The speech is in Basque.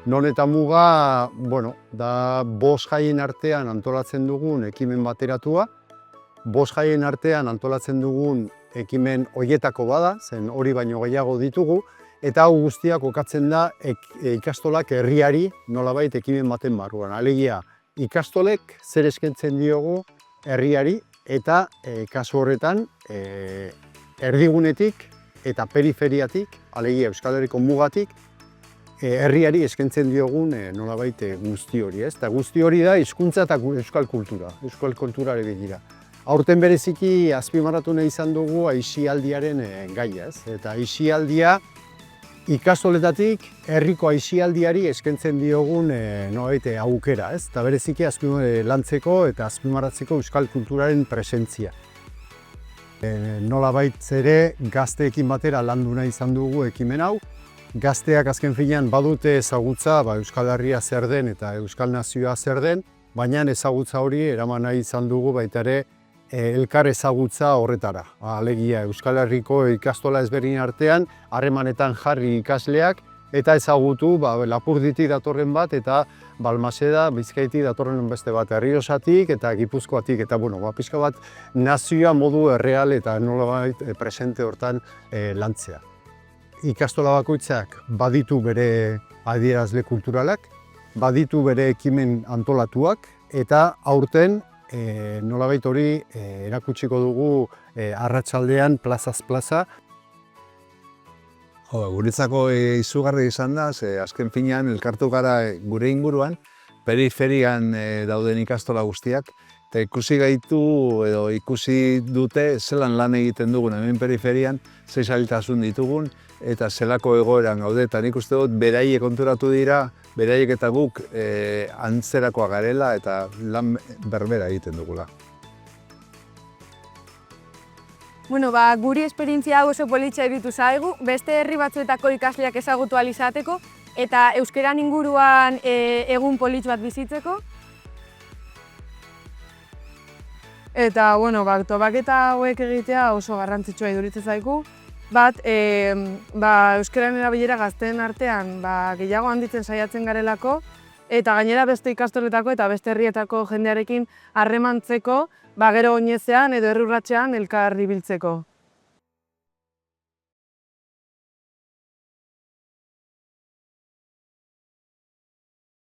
Non eta muga, da 5 jaien artean antolatzen dugun ekimen bateratua, 5 jaien artean antolatzen dugun ekimen hoietako bada, zen hori baino gehiago ditugu, eta hau guztia kokatzen da ikastolak herriari nolabait ekimen baten barruan. Alegia, ikastolek zer eskaintzen diogu herriari eta kasu horretan erdigunetik eta periferiatik, alegia Euskal Herriko mugatik, herriari eskaintzen diogun nolabait guzti hori, ez? Eta guzti hori da hizkuntza eta euskal kulturari begira. Aurten bereziki azpimarratu nahi izan dugu aisialdiaren gaia, ez? Eta aisialdia ikastoletatik herriko aisialdiari eskaintzen diogun nolabait aukera, ez? Eta bereziki lantzeko eta azpimarratzeko euskal kulturaren presentzia. Nolabait ere gazteekin batera landu nahi izan dugu ekimen hau. Gazteak azken finean badute ezagutza Euskal Herria zer den eta Euskal Nazioa zer den, baina ezagutza hori eraman nahi izan dugu baita ere elkar ezagutza horretara. Alegia Euskal Herriko ikastola ezberdinen artean harremanetan jarri ikasleak eta ezagutu Lapurditik datorren bat eta Balmaseda, Bizkaitik datorren beste bat, Errioxatik eta Gipuzkoatik eta pixka bat nazioa modu erreal eta nolabait presente hortan lantzea. Ikastola bakoitzak baditu bere adierazle kulturalak, baditu bere ekimen antolatuak eta aurten nolabait hori erakutsiko dugu arratsaldean plazaz plaza. Guretzako izugarri izan da, azken finean elkartu gara gure inguruan, periferian dauden ikastola guztiak, eta ikusi gaitu edo ikusi dute zelan lan egiten dugun hemen periferian, ze zailtasun ditugun, eta zelako egoeran gaude, eta nik uste dut beraiek konturatu dira, beraiek eta guk antzerakoa garela eta lan berbera egiten dugula. Guri esperientzia hau oso politxa iruditu zaigu, beste herri batzuetako ikasleak ezagutu ahal izateko eta euskeran inguruan egun politx bat bizitzeko. Eta, topaketa hauek egitea oso garrantzitsua iduritzen zaigu. Bat, euskararen erabilera gazteen artean gehiago handitzen saiatzen garelako eta gainera beste ikastoletako eta beste herrietako jendearekin harremantzeko gero oinezean edo herri urratsean elkar ibiltzeko.